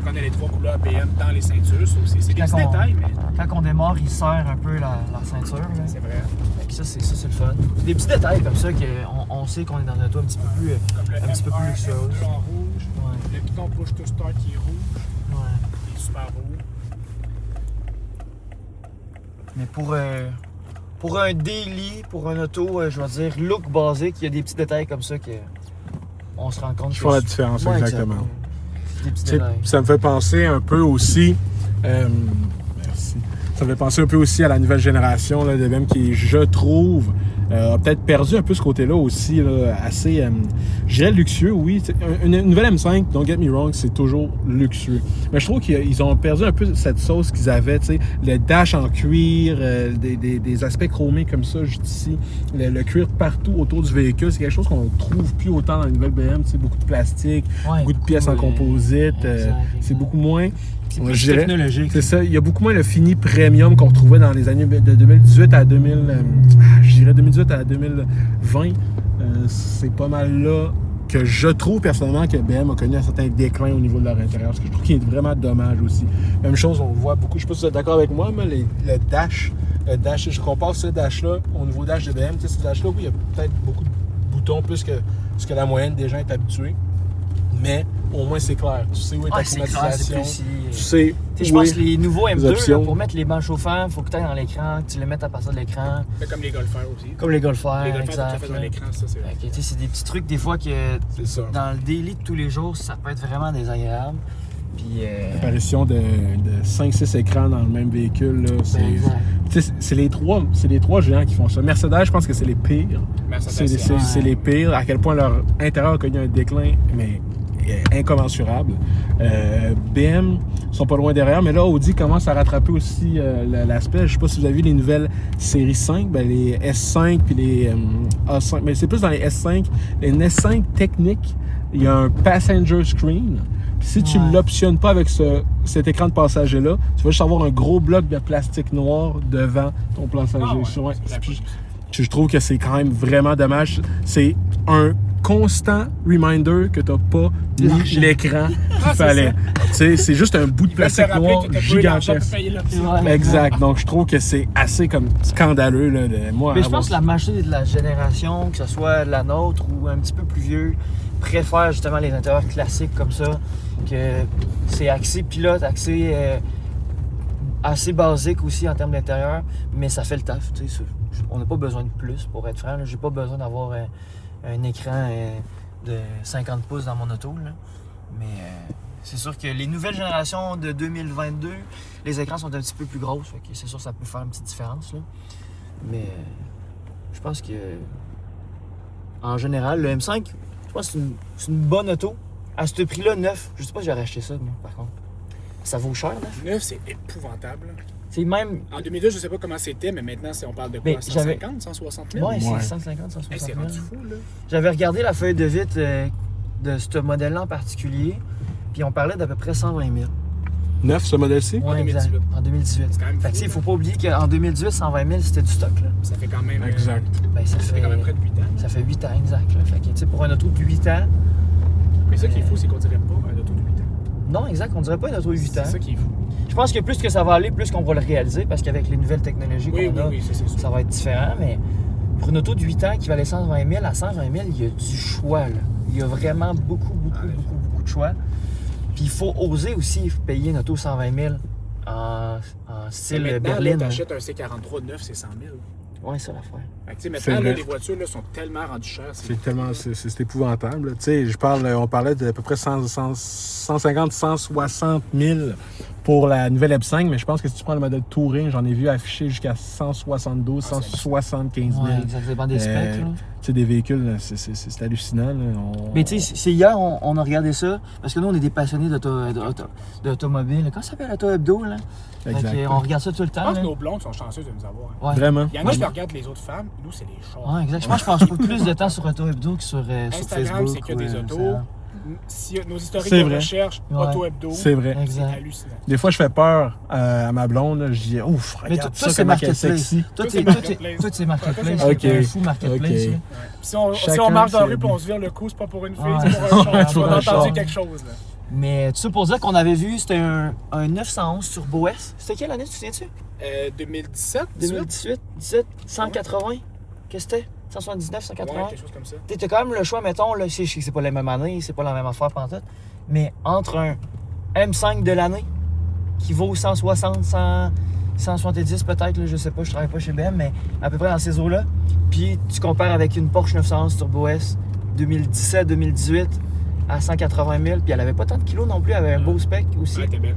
Donc, on a les 3 couleurs PM dans les ceintures, ça aussi. C'est des Quand petits on- détails, mais Quand on démarre, il serre un peu la ceinture. Là. c'est vrai. Fait que ça, c'est le fun. Des petits détails comme ça qu'on sait qu'on est dans une auto un petit peu plus. Comme le Un petit peu plus M1, luxueuse. M2 en rouge. Ouais. Le piton push to start qui est rouge. Ouais. Il est super beau. Mais pour un daily, pour un auto, je vais dire, look basique, il y a des petits détails comme ça qu'on se rend compte. Qui font la différence, Ouais, exactement. Des petits Tu sais, détails. ça me fait penser un peu aussi. Merci. Ça me fait penser un peu aussi à la nouvelle génération là, de BM qui, je trouve, a peut-être perdu un peu ce côté-là aussi, là, assez, je dirais luxueux, oui. Une nouvelle M5, don't get me wrong, c'est toujours luxueux. Mais je trouve qu'ils ont perdu un peu cette sauce qu'ils avaient, tu sais, le dash en cuir, des aspects chromés comme ça, juste ici, le cuir partout autour du véhicule, c'est quelque chose qu'on ne trouve plus autant dans les nouvelles BM, tu sais, beaucoup de plastique, Ouais, beaucoup de pièces en composite, exact. c'est beaucoup moins... C'est Ouais, plus je dirais- technologique. C'est ça, il y a beaucoup moins le fini premium qu'on retrouvait dans les années de 2018 à 2000, je dirais 2018 à 2020. C'est pas mal là que je trouve personnellement que BM a connu un certain déclin au niveau de leur intérieur, ce que je trouve qui est vraiment dommage aussi. Même chose, on voit beaucoup, je sais pas si vous êtes d'accord avec moi, mais le dash, je compare ce dash-là au niveau dash de BM, tu sais, ce dash-là, oui, il y a peut-être beaucoup de boutons plus que ce que la moyenne des gens est habituée, mais au moins c'est clair. Tu sais où est ta c'est clair, c'est climatisation. précis. Tu sais Je où pense est- que les nouveaux M2, options. là, pour mettre les bancs chauffants, il faut que tu ailles dans l'écran, que tu les mettes à partir de l'écran. Mais comme les golfeurs aussi. Comme les golfers, Les golfeurs, exact. tu fais dans là. l'écran, ça, c'est vrai. Fait que, tu sais, c'est des petits trucs, des fois, que C'est ça. dans le daily de tous les jours, ça peut être vraiment désagréable. Puis, L'apparition de 5-6 écrans dans le même véhicule, là, c'est... exact. Tu sais, c'est les trois géants qui font ça. Mercedes, je pense que c'est les pires. Mercedes, C'est les pires. À quel point leur intérieur a connu un déclin, mais incommensurable. BM sont pas loin derrière, mais là, Audi commence à rattraper aussi l'aspect. Je sais pas si vous avez vu les nouvelles séries 5, ben, les S5 puis les A5. Mais c'est plus dans les S5. Les S5 techniques, il y a un passenger screen. Puis si tu Ouais. l'optionnes pas avec cet écran de passager-là, tu vas juste avoir un gros bloc de plastique noir devant ton passager. Ah ouais, Ouais, c'est vrai. je trouve que c'est quand même vraiment dommage. C'est un constant reminder que t'as pas mis L'argent. l'écran qu'il Ah, c'est fallait. ça. Tu sais, c'est juste un bout de Ils veulent te plastique rappeler noir que t'as pas eu l'argent pour gigantesque. payer l'option. Ouais. Exact. Donc, je trouve que c'est assez comme scandaleux. Là, de moi, Mais je avoir pense que la majorité de la génération, que ce soit la nôtre ou un petit peu plus vieux, préfère justement les intérieurs classiques comme ça, que c'est axé pilote, axé assez basique aussi en termes d'intérieur, mais ça fait le taf. Tu sais, on n'a pas besoin de plus, pour être franc. J'ai pas besoin d'avoir un écran de 50 pouces dans mon auto. Là. Mais c'est sûr que les nouvelles générations de 2022, les écrans sont un petit peu plus grosses. Fait que c'est sûr que ça peut faire une petite différence. Là. Mais je pense que en général, le M5, je pense que c'est une bonne auto. À ce prix-là, neuf, je sais pas si j'aurais acheté ça, moi, par contre. Ça vaut cher, neuf. 9, c'est épouvantable. C'est même. En 2002, je sais pas comment c'était, mais maintenant, on parle de quoi? Mais j'avais- 150, 160 000? Ouais, Ouais. c'est 150, 160 Hey, c'est 000. rendu fou, là. J'avais regardé la feuille de vite de ce modèle-là en particulier, puis on parlait d'à peu près 120 000. 9, ce modèle-ci? Ouais, 2018. exact. En 2018. C'est quand même Fait que, fou, tu sais, il faut là. pas oublier qu'en 2018, 120 000, c'était du stock, là. Ça fait quand même... Exact. Ben, Ça fait quand même près de 8 ans. ça fait 8 ans, exact. Là. Fait que, tu sais, pour un auto de 8 ans, Mais ça qui est fou, c'est qu'on dirait pas un auto de 8 ans. non, exact, on dirait pas une auto de 8 ans. C'est ça qui est fou. Je pense que plus que ça va aller, plus qu'on va le réaliser, parce qu'avec les nouvelles technologies Oui, qu'on oui, a, oui, ça c'est sûr. ça va être différent, mais pour une auto de 8 ans qui valait 120 000 à 120 000, il y a du choix. Là. Il y a vraiment beaucoup de choix. Puis il faut oser aussi payer une auto 120 000 en style Maintenant, berline. tu achètes un C43 neuf, c'est 100 000. Ouais, c'est l'affaire. Fait que, tu sais, C'est maintenant, là, vrai. les voitures là, sont tellement rendues chères. C'est tellement... C'est épouvantable. Tu sais, on parlait d'à peu près 150, 160 000 pour la nouvelle M5, mais je pense que si tu prends le modèle Touring, j'en ai vu afficher jusqu'à 172, 175 000. Ouais, exact, ça dépend des specs. Euh, là. Tu sais, des véhicules, là, c'est hallucinant. Là. Mais tu sais, c'est hier, on a regardé ça, parce que nous, on est des passionnés d'automobile. Comment ça s'appelle l'auto hebdo, là? Fait Exact. que, on regarde ça tout le Je temps. pense là. que nos blondes sont chanceuses de nous avoir. Ouais. Vraiment. Il y en a qui regardent les autres femmes, nous, c'est les chars. Ouais, exact. Je pense que je passe pas plus de temps sur Auto Hebdo que sur Instagram, Facebook. c'est que des ou, autos. ça. Si nos historiques C'est de vrai. recherche, Ouais. Auto Hebdo, C'est vrai. c'est Exact. hallucinant. Des fois, je fais peur à ma blonde. Là. Je dis, ouf, Mais regarde toi, ça, c'est comment qu'elle est marketplace. sexy. Toi, Toi, t'es c'est marketplace. toi, c'est marketplace. Toi, c'est T'es un marketplace. fou marketplace. Ok. là. Si on Chacun marche dans la ses rue et buts. on se vire le coup, c'est pas pour une fille, Ouais. c'est pour un char. C'est pour On un a entendu char. quelque chose. Là. Mais tout ça pour dire qu'on avait vu, c'était un 911 Turbo S. C'était quelle année, tu te souviens-tu? 2017, 2018, 17, 180? Qu'est-ce que c'était? 179, 180? Ouais, quelque chose comme ça. T'as quand même le choix, mettons, là, c'est pas la même année, c'est pas la même affaire pantoute, mais entre un M5 de l'année qui vaut 160, 170 peut-être, là, je sais pas, je travaille pas chez BM, mais à peu près dans ces eaux-là. Puis tu compares avec une Porsche 911 Turbo S 2017-2018 à 180 000, puis elle avait pas tant de kilos non plus, elle avait un beau spec aussi. Ouais, t'es belle.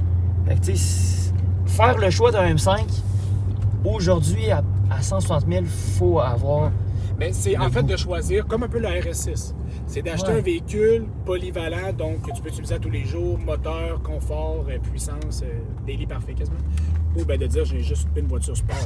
Fait que, tu sais, faire le choix d'un M5, aujourd'hui, à 160 000, faut avoir... Mais c'est en fait de choisir, comme un peu le RS6, c'est d'acheter Ouais. un véhicule polyvalent, donc que tu peux utiliser à tous les jours, moteur, confort, puissance, daily parfait quasiment. Ou ben de dire j'ai juste une voiture sport.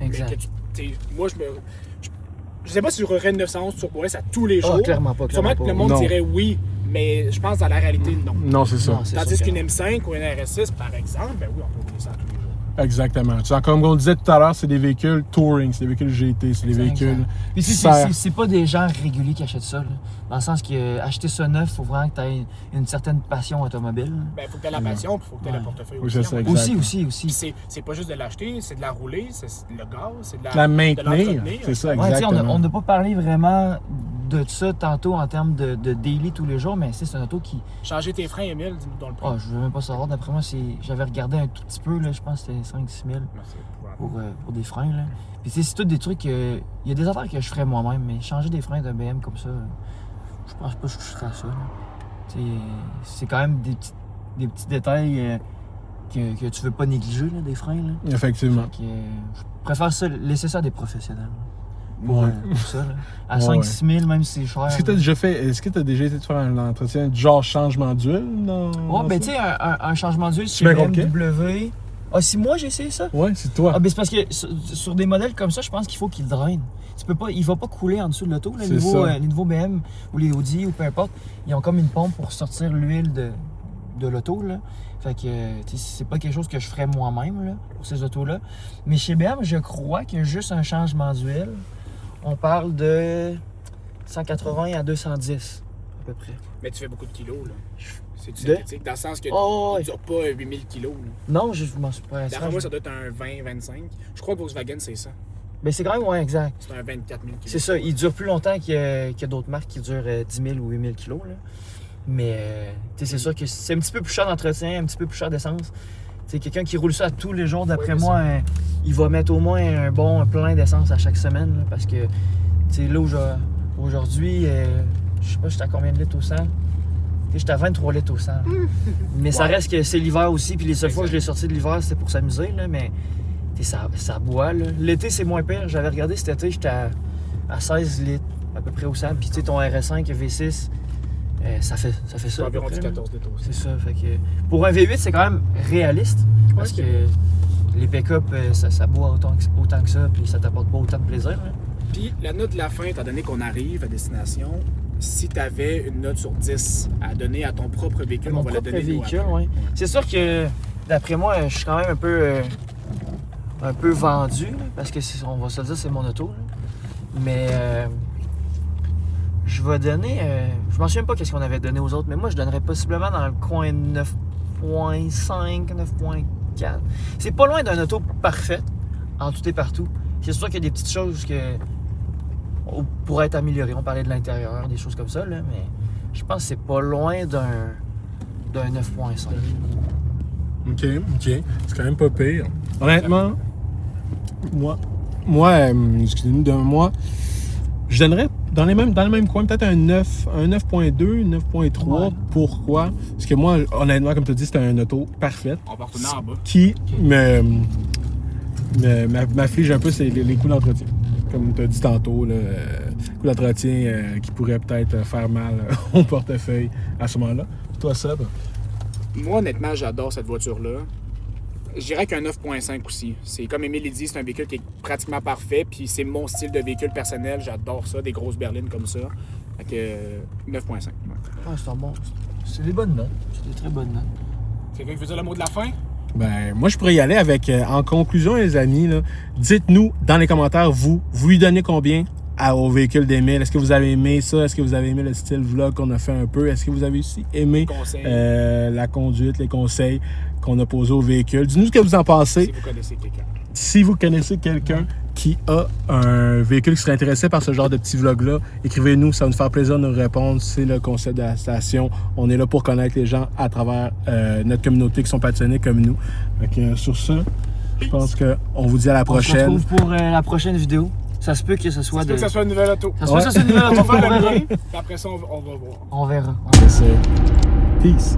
Exact. Mais que moi je sais pas si je roulerais une 911 Turbo S à tous les jours. Clairement pas, Sûrement clairement que le pas. monde Non. dirait oui, mais je pense dans la réalité non. Non, c'est ça. Non, c'est Tandis sûr que qu'une non. M5 ou une RS6 par exemple, ben oui, on peut rouler ça à tous les jours. Exactement. Tu sais, comme on disait tout à l'heure, c'est des véhicules touring, c'est des véhicules GT, c'est des Exact. véhicules. Puis tu sais, serre. c'est pas des gens réguliers qui achètent ça. Là. Dans le sens que acheter ça neuf, faut vraiment que tu aies une certaine passion automobile. Ben faut que tu aies la passion, puis faut que tu aies Ouais. le portefeuille Oui, aussi. c'est ça, en même exact. temps. Aussi. Puis c'est pas juste de l'acheter, c'est de la rouler, c'est le gaz, c'est de La de maintenir, l'entretenir. c'est ça, Ouais, tu sais, exactement. on n'a pas parlé vraiment de ça tantôt en termes de daily tous les jours, mais c'est une auto qui... Changer tes freins, Émile, dis-nous dans le prix. Ah, je veux même pas savoir. D'après moi, j'avais regardé un tout petit peu, là, je pense que c'était 5-6 000 pour des freins. Là. Puis c'est tout des trucs... Il y a des affaires que je ferais moi-même, mais changer des freins d'un BM comme ça, je pense pas que je ferais ça. C'est quand même des petits détails que tu veux pas négliger, là, des freins. Là. Effectivement. Donc, je préfère laisser ça à des professionnels. Pour ça, là. À 5-6 000, même si c'est cher. Est-ce que tu as déjà été faire un entretien du genre changement d'huile? Ben tu sais, un changement d'huile C'est chez bien compliqué. BMW. Ah, si moi j'ai essayé ça? Ouais, c'est toi. Ah, ben c'est parce que sur des modèles comme ça, je pense qu'il faut qu'il draine. Tu peux pas, il va pas couler en dessous de l'auto. Les nouveaux BM ou les Audi ou peu importe, ils ont comme une pompe pour sortir l'huile de l'auto. Là. Fait que c'est pas quelque chose que je ferais moi-même là, pour ces autos-là. Mais chez BM, je crois qu'il y a juste un changement d'huile. On parle de 180 à 210 à peu près. Mais tu fais beaucoup de kilos, là. C'est du De? synthétique, dans le sens que Oh, tu dures pas 8000 kilos. Là. Non, je m'en suis pas D'après moi, ça doit être un 20-25. Je crois que Volkswagen, c'est ça. Ben c'est quand même, ouais, exact. C'est un 24 000 kilos. C'est ça, il dure plus longtemps qu'il y a d'autres marques qui durent 10 000 ou 8 000 kilos. Là. Mais c'est sûr que c'est un petit peu plus cher d'entretien, un petit peu plus cher d'essence. C'est quelqu'un qui roule ça tous les jours, d'après moi, il va mettre au moins un bon plein d'essence à chaque semaine. Là, parce que là aujourd'hui, je sais pas, j'étais à combien de litres au 100? J'étais à 23 litres au 100. Mais ça reste que c'est l'hiver aussi, puis les seules fois que je l'ai sorti de l'hiver, c'était pour s'amuser. Là, mais ça boit. L'été, c'est moins pire. J'avais regardé cet été, j'étais à 16 litres à peu près au 100. Puis ton RS5 V6, ça fait ça. C'est environ 14 litres aussi. C'est ça. Fait que, pour un V8, c'est quand même réaliste. Parce que les pick-up, ça boit autant que ça, puis ça t'apporte pas autant de plaisir. Là. Puis la note de la fin, étant donné qu'on arrive à destination, si tu avais une note sur 10 à donner à ton propre véhicule, Mon on va la propre donner nous véhicule, après. oui. C'est sûr que, d'après moi, je suis quand même un peu vendu, là, parce que, on va se le dire, c'est mon auto. Là. Mais je vais donner... je m'en souviens pas qu'est-ce qu'on avait donné aux autres, mais moi, je donnerais possiblement dans le coin 9.5, 9.4. C'est pas loin d'un auto parfaite, en tout et partout. C'est sûr qu'il y a des petites choses que pourraient être améliorées. On parlait de l'intérieur, des choses comme ça, là, mais je pense que c'est pas loin d'un 9.5. OK. C'est quand même pas pire. Honnêtement, moi, excusez-moi, je donnerais dans le même coin, peut-être un 9, un 9.2, 9.3. Ouais. Pourquoi? Parce que moi, honnêtement, comme tu as dit, c'est un auto parfait. On va retourner en bas. Qui m'afflige un peu, c'est les coûts d'entretien. Comme tu as dit tantôt, le coût d'entretien qui pourrait peut-être faire mal au portefeuille à ce moment-là. Toi, Seb? Moi, honnêtement, j'adore cette voiture-là. Je dirais qu'un 9.5 aussi. C'est comme Émile dit, c'est un véhicule qui est pratiquement parfait, puis c'est mon style de véhicule personnel. J'adore ça, des grosses berlines comme ça. Fait que 9.5. Ouais. C'est bon. C'est des bonnes notes. C'est des très bonnes notes. Quelqu'un qui veut dire le mot de la fin? Ben, moi, je pourrais y aller avec, en conclusion, les amis, là, dites-nous dans les commentaires, vous lui donnez combien au véhicule d'Émile? Est-ce que vous avez aimé ça? Est-ce que vous avez aimé le style vlog qu'on a fait un peu? Est-ce que vous avez aussi aimé la conduite, les conseils qu'on a posés au véhicule? Dites-nous ce que vous en pensez. Si vous connaissez quelqu'un. Si vous connaissez quelqu'un qui a un véhicule qui serait intéressé par ce genre de petit vlog-là, écrivez-nous, ça va nous faire plaisir de nous répondre. C'est le concept de la station. On est là pour connaître les gens à travers notre communauté qui sont passionnés comme nous. Donc, sur ce, je pense qu'on vous dit à la prochaine. On se retrouve pour la prochaine vidéo. Ça se peut que ce soit Ça se peut que ça soit une nouvelle auto. Ça se peut que ça soit une nouvelle auto. On va faire le bruit, puis après ça, on va voir. On verra. C'est ça. Peace.